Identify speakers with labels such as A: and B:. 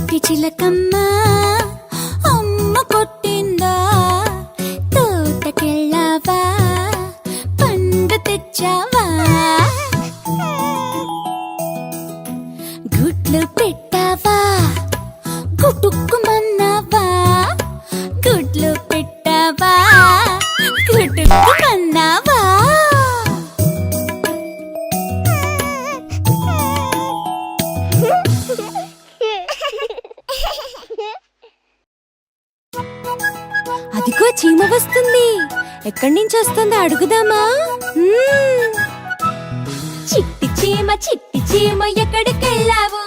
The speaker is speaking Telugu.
A: చిట్టి చిలకమ్మ అమ్మ కొట్టిందా తోటకెళ్ళావా పండు తెచ్చావా గుడ్లు పెట్టావా గుటుక్కుమన్నావా గుడ్లు పెట్టావా గుటుక్కుమన్నావా అదిగో చీమ వస్తుంది. ఎక్కడి నుంచి వస్తుందో అడుగుదామా? చిట్టి చీమ ఎక్కడికెళ్ళావు?